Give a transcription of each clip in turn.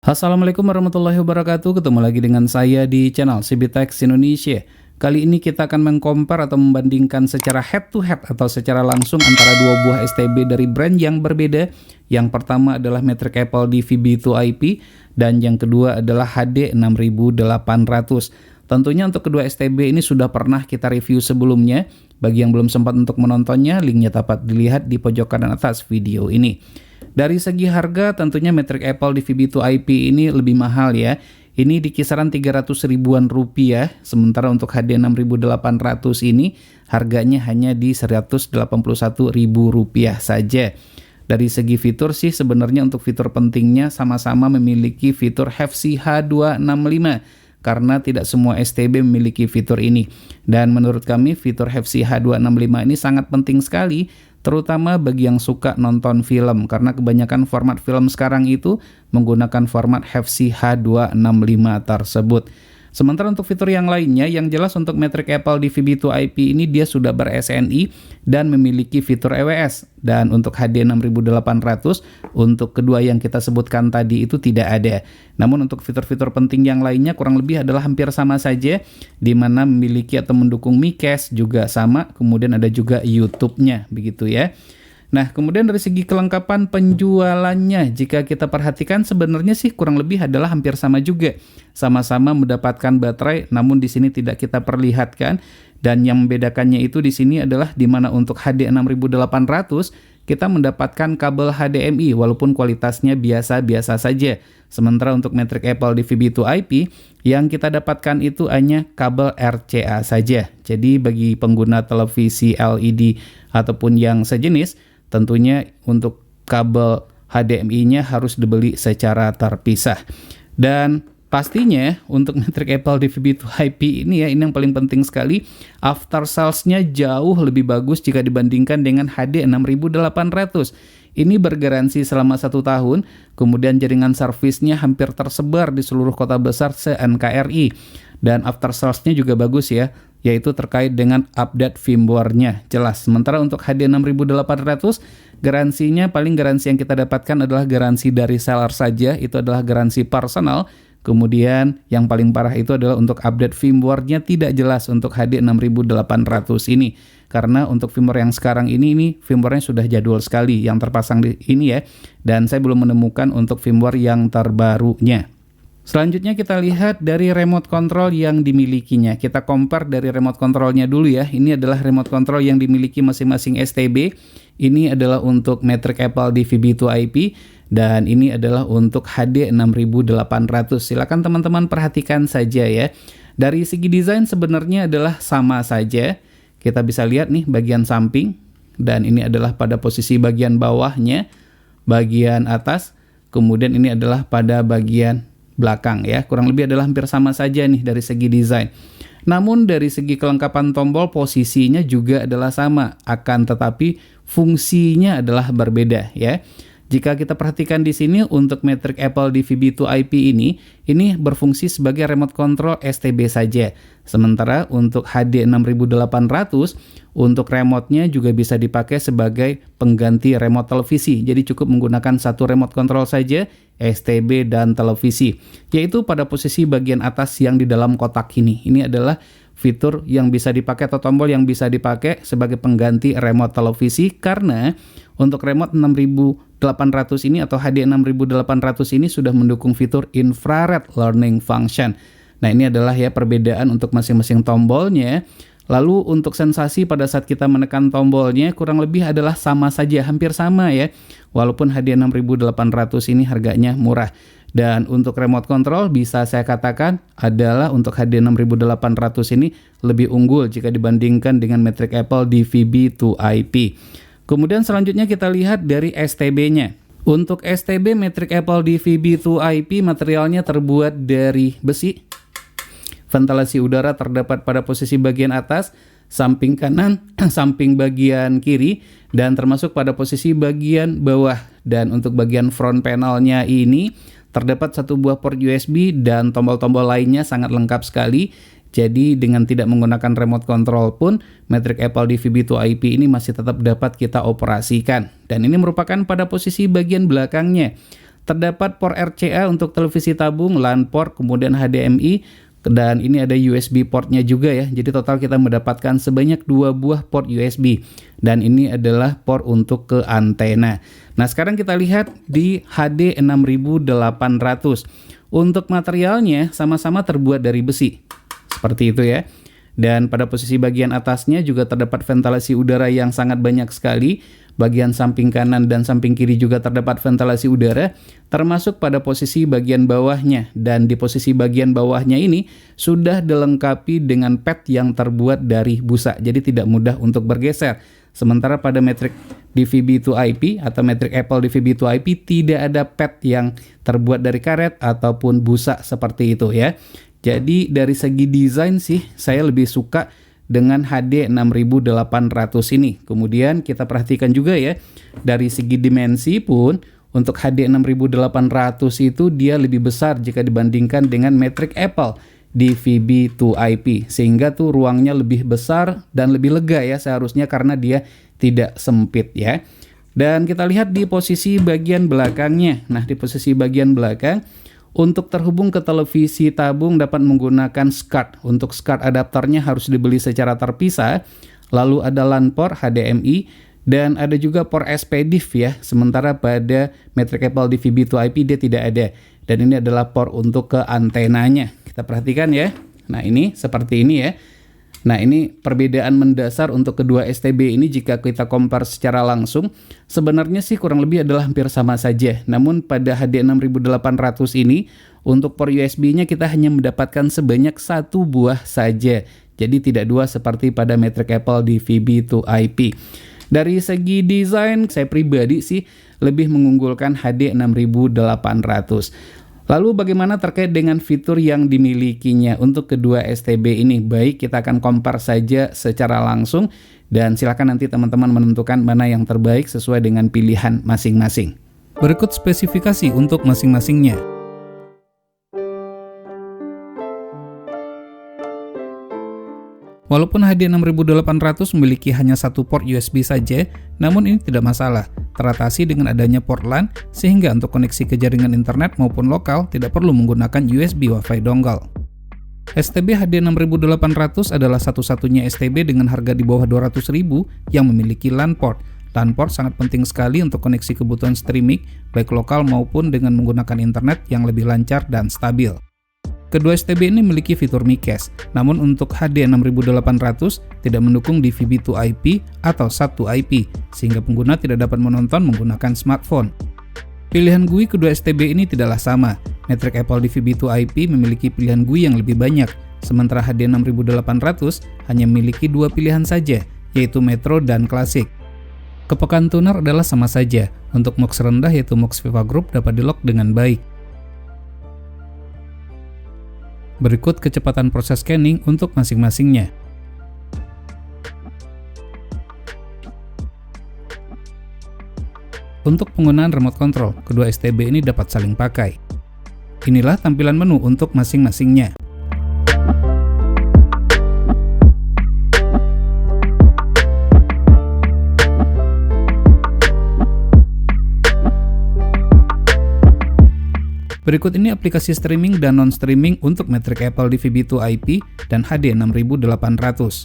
Assalamualaikum warahmatullahi wabarakatuh. Ketemu lagi dengan saya di channel CBTech Indonesia. Kali ini kita akan mengcompare atau membandingkan secara head to head atau secara langsung antara dua buah STB dari brand yang berbeda. Yang pertama adalah Matric Apple DVB2IP dan yang kedua adalah HD 6800. Tentunya untuk kedua STB ini sudah pernah kita review sebelumnya. Bagi yang belum sempat untuk menontonnya, linknya dapat dilihat di pojok kanan atas video ini. Dari segi harga tentunya Matric Apple DVB2IP ini lebih mahal ya. Ini di kisaran 300 ribuan rupiah. Sementara untuk HD 6800 ini harganya hanya di 181 ribu rupiah saja. Dari segi fitur sih sebenarnya untuk fitur pentingnya sama-sama memiliki fitur HEVC H265. Karena tidak semua STB memiliki fitur ini. Dan menurut kami fitur HEVC H265 ini sangat penting sekali, terutama bagi yang suka nonton film, karena kebanyakan format film sekarang itu menggunakan format HEVC H265 tersebut. Sementara untuk fitur yang lainnya, yang jelas untuk Matric Apple DVB2IP ini dia sudah ber-SNI dan memiliki fitur EWS. Dan untuk HD 6800, untuk kedua yang kita sebutkan tadi itu tidak ada. Namun untuk fitur-fitur penting yang lainnya kurang lebih adalah hampir sama saja, di mana memiliki atau mendukung MiCast juga sama, kemudian ada juga YouTube-nya, begitu ya. Nah, kemudian dari segi kelengkapan penjualannya, jika kita perhatikan sebenarnya sih kurang lebih adalah hampir sama juga. Sama-sama mendapatkan baterai, namun di sini tidak kita perlihatkan. Dan yang membedakannya itu di sini adalah di mana untuk HD 6800 kita mendapatkan kabel HDMI walaupun kualitasnya biasa-biasa saja. Sementara untuk Matric Apple DVB2IP yang kita dapatkan itu hanya kabel RCA saja. Jadi bagi pengguna televisi LED ataupun yang sejenis, tentunya untuk kabel HDMI-nya harus dibeli secara terpisah. Dan pastinya untuk Matric Apple DVB2IP ini ya, ini yang paling penting sekali, after sales-nya jauh lebih bagus jika dibandingkan dengan HD 6800. Ini bergaransi selama 1 tahun, kemudian jaringan servisnya hampir tersebar di seluruh kota besar se-NKRI. Dan after sales-nya juga bagus ya, yaitu terkait dengan update firmware-nya. Jelas, sementara untuk HD 6800, garansinya paling garansi yang kita dapatkan adalah garansi dari seller saja, itu adalah garansi personal. Kemudian yang paling parah itu adalah untuk update firmware-nya tidak jelas untuk HD 6800 ini. Karena untuk firmware yang sekarang ini firmware-nya sudah jadul sekali yang terpasang di ini ya. Dan saya belum menemukan untuk firmware yang terbarunya. Selanjutnya kita lihat dari remote control yang dimilikinya. Kita compare dari remote controlnya dulu ya. Ini adalah remote control yang dimiliki masing-masing STB. Ini adalah untuk Matric Apple DVB2IP dan ini adalah untuk HD 6800. Silakan teman-teman perhatikan saja ya. Dari segi desain sebenarnya adalah sama saja. Kita bisa lihat nih bagian samping dan ini adalah pada posisi bagian bawahnya, bagian atas, kemudian ini adalah pada bagian belakang ya, kurang lebih adalah hampir sama saja nih dari segi desain. Namun dari segi kelengkapan tombol posisinya juga adalah sama, akan tetapi fungsinya adalah berbeda ya. Jika kita perhatikan di sini untuk Matric Apple DVB2IP ini berfungsi sebagai remote control STB saja. Sementara untuk HD 6800 untuk remote-nya juga bisa dipakai sebagai pengganti remote televisi. Jadi cukup menggunakan satu remote control saja, STB dan televisi. Yaitu pada posisi bagian atas yang di dalam kotak ini. Ini adalah fitur yang bisa dipakai atau tombol yang bisa dipakai sebagai pengganti remote televisi, karena untuk remote 6800 ini atau HD 6800 ini sudah mendukung fitur infrared learning function. Nah, ini adalah ya perbedaan untuk masing-masing tombolnya. Lalu untuk sensasi pada saat kita menekan tombolnya kurang lebih adalah sama saja, hampir sama ya. Walaupun HD 6800 ini harganya murah. Dan untuk remote control bisa saya katakan adalah untuk HD 6800 ini lebih unggul jika dibandingkan dengan Matric Apple DVB2IP. Kemudian selanjutnya kita lihat dari STB-nya. Untuk STB Matric Apple DVB2IP materialnya terbuat dari besi. Ventilasi udara terdapat pada posisi bagian atas, samping kanan, samping bagian kiri, dan termasuk pada posisi bagian bawah. Dan untuk bagian front panelnya ini terdapat satu buah port USB dan tombol-tombol lainnya sangat lengkap sekali. Jadi dengan tidak menggunakan remote control pun Matric Apple DVB2IP ini masih tetap dapat kita operasikan. Dan ini merupakan pada posisi bagian belakangnya. Terdapat port RCA untuk televisi tabung, LAN port, kemudian HDMI, dan ini ada USB portnya juga ya. Jadi total kita mendapatkan sebanyak 2 buah port USB. Dan ini adalah port untuk ke antena. Nah, sekarang kita lihat di HD 6800. Untuk materialnya sama-sama terbuat dari besi. Seperti itu ya. Dan pada posisi bagian atasnya juga terdapat ventilasi udara yang sangat banyak sekali. Bagian samping kanan dan samping kiri juga terdapat ventilasi udara, termasuk pada posisi bagian bawahnya. Dan di posisi bagian bawahnya ini sudah dilengkapi dengan pad yang terbuat dari busa, jadi tidak mudah untuk bergeser. Sementara pada Matrix DVB-to-IP atau Matrix Apple DVB-to-IP tidak ada pad yang terbuat dari karet ataupun busa seperti itu ya. Jadi dari segi desain sih saya lebih suka dengan HD 6800 ini. Kemudian kita perhatikan juga ya, dari segi dimensi pun untuk HD 6800 itu dia lebih besar jika dibandingkan dengan Matrix Apple DVB-to-IP, sehingga tuh ruangnya lebih besar dan lebih lega ya seharusnya karena dia tidak sempit ya. Dan kita lihat di posisi bagian belakangnya. Nah, di posisi bagian belakang untuk terhubung ke televisi tabung dapat menggunakan SCART. Untuk SCART adaptornya harus dibeli secara terpisah. Lalu ada LAN port, HDMI, dan ada juga port SPDIF ya. Sementara pada Matrix Apple DVB-to-IP dia tidak ada. Dan ini adalah port untuk ke antenanya. Kita perhatikan ya. Nah, ini seperti ini ya. Nah, ini perbedaan mendasar untuk kedua STB ini jika kita compare secara langsung. Sebenarnya sih kurang lebih adalah hampir sama saja. Namun pada HD 6800 ini, untuk port USB-nya kita hanya mendapatkan sebanyak 1 buah saja. Jadi tidak 2 seperti pada Matrix Apple DVB-to-IP. Dari segi desain, saya pribadi sih lebih mengunggulkan HD 6800. Lalu bagaimana terkait dengan fitur yang dimilikinya untuk kedua STB ini? Baik, kita akan compare saja secara langsung dan silakan nanti teman-teman menentukan mana yang terbaik sesuai dengan pilihan masing-masing. Berikut spesifikasi untuk masing-masingnya. Walaupun HD 6800 memiliki hanya 1 port USB saja, namun ini tidak masalah, teratasi dengan adanya port LAN, sehingga untuk koneksi ke jaringan internet maupun lokal tidak perlu menggunakan USB Wi-Fi dongle. STB HD 6800 adalah satu-satunya STB dengan harga di bawah 200.000 yang memiliki LAN port. LAN port sangat penting sekali untuk koneksi kebutuhan streaming, baik lokal maupun dengan menggunakan internet yang lebih lancar dan stabil. Kedua STB ini memiliki fitur MICAS, namun untuk HD 6800 tidak mendukung DVB-to-IP atau SAT-to-IP, sehingga pengguna tidak dapat menonton menggunakan smartphone. Pilihan GUI kedua STB ini tidaklah sama. Matrix Apple DVB-to-IP memiliki pilihan GUI yang lebih banyak, sementara HD 6800 hanya memiliki 2 pilihan saja, yaitu Metro dan Classic. Kepekaan tuner adalah sama saja. Untuk MUX rendah yaitu MUX Viva Group dapat di-lock dengan baik. Berikut kecepatan proses scanning untuk masing-masingnya. Untuk penggunaan remote control, kedua STB ini dapat saling pakai. Inilah tampilan menu untuk masing-masingnya. Berikut ini aplikasi streaming dan non-streaming untuk Matrix Apple DVB-to-IP dan HD 6800.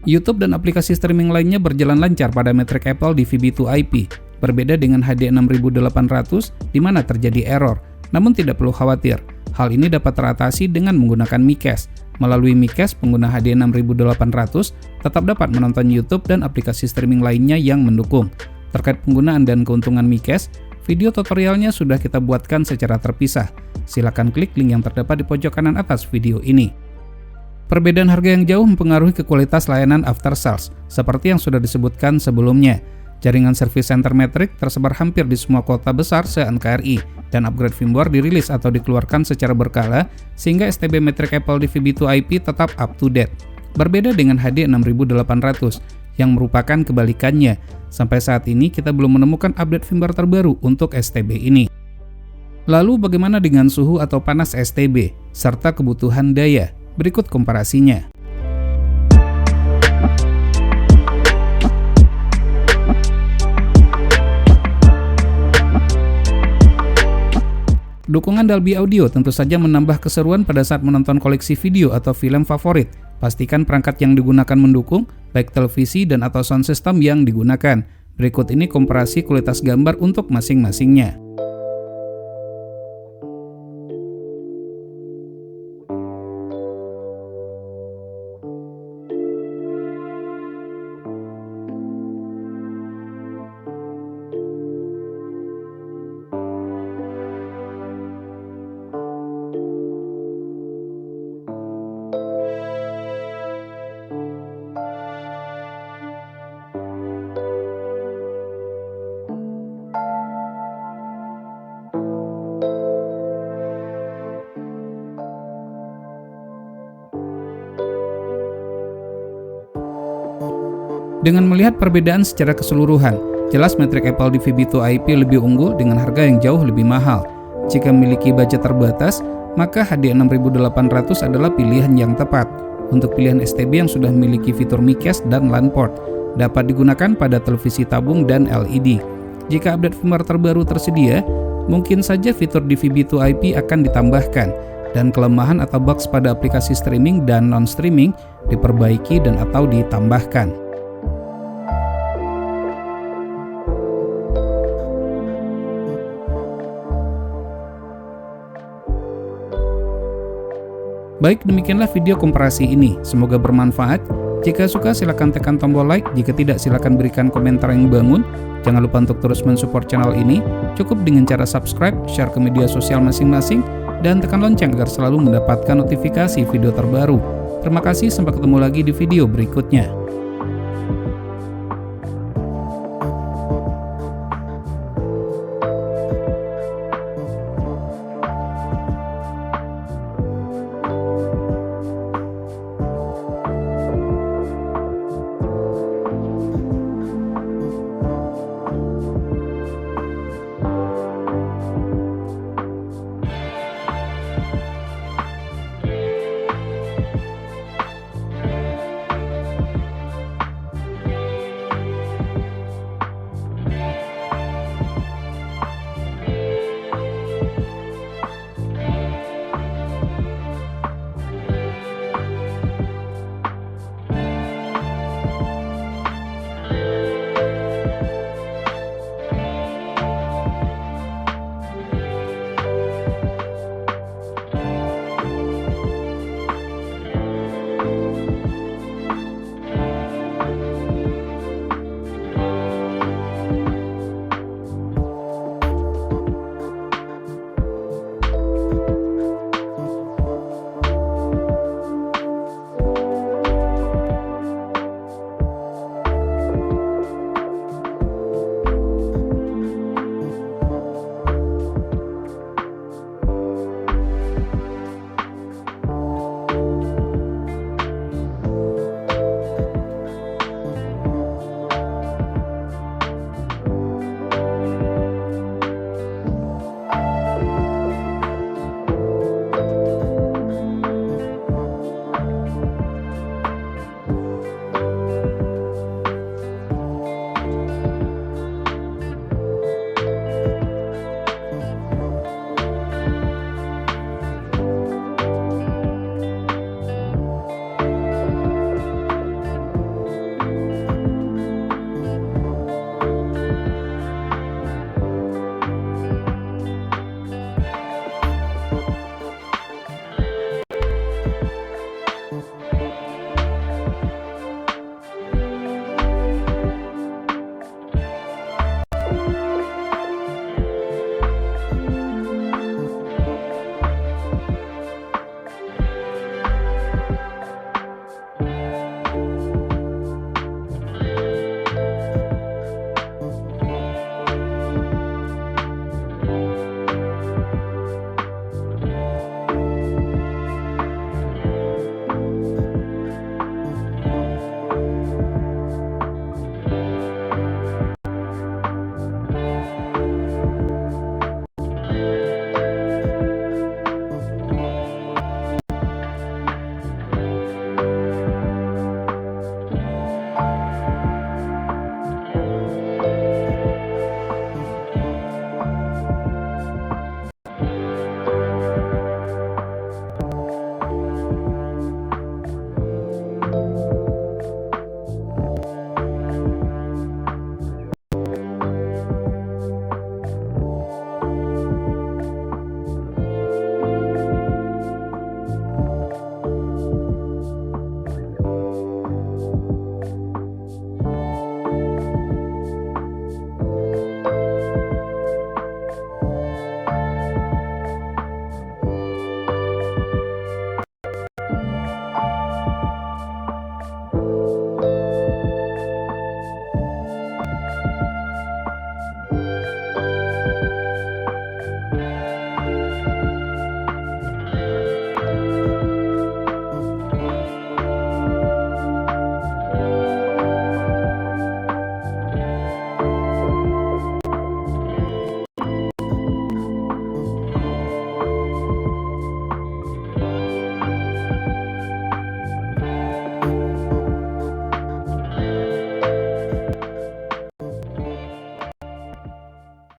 YouTube dan aplikasi streaming lainnya berjalan lancar pada Matrix Apple DVB-to-IP, berbeda dengan HD 6800 di mana terjadi error. Namun tidak perlu khawatir, hal ini dapat teratasi dengan menggunakan MICAS. Melalui MICAS, pengguna HD 6800 tetap dapat menonton YouTube dan aplikasi streaming lainnya yang mendukung. Terkait penggunaan dan keuntungan MICAS, video tutorialnya sudah kita buatkan secara terpisah. Silakan klik link yang terdapat di pojok kanan atas video ini. Perbedaan harga yang jauh mempengaruhi ke kualitas layanan after sales, seperti yang sudah disebutkan sebelumnya. Jaringan service center Matrix tersebar hampir di semua kota besar se-NKRI, dan upgrade firmware dirilis atau dikeluarkan secara berkala, sehingga STB Matrix Apple DVB-to-IP tetap up to date. Berbeda dengan HD 6800, yang merupakan kebalikannya. Sampai saat ini kita belum menemukan update firmware terbaru untuk STB ini. Lalu bagaimana dengan suhu atau panas STB, serta kebutuhan daya? Berikut komparasinya. Dukungan Dolby Audio tentu saja menambah keseruan pada saat menonton koleksi video atau film favorit. Pastikan perangkat yang digunakan mendukung, baik televisi dan atau sound system yang digunakan. Berikut ini komparasi kualitas gambar untuk masing-masingnya. Dengan melihat perbedaan secara keseluruhan, jelas metrik Apple di VB2 IP lebih unggul dengan harga yang jauh lebih mahal. Jika memiliki budget terbatas, maka HD 6800 adalah pilihan yang tepat. Untuk pilihan STB yang sudah memiliki fitur MiCast dan LAN port, dapat digunakan pada televisi tabung dan LED. Jika update firmware terbaru tersedia, mungkin saja fitur di VB2 IP akan ditambahkan, dan kelemahan atau bugs pada aplikasi streaming dan non-streaming diperbaiki dan atau ditambahkan. Baik, demikianlah video komparasi ini. Semoga bermanfaat. Jika suka silahkan tekan tombol like, jika tidak silahkan berikan komentar yang bangun. Jangan lupa untuk terus mensupport channel ini, cukup dengan cara subscribe, share ke media sosial masing-masing, dan tekan lonceng agar selalu mendapatkan notifikasi video terbaru. Terima kasih, sampai ketemu lagi di video berikutnya.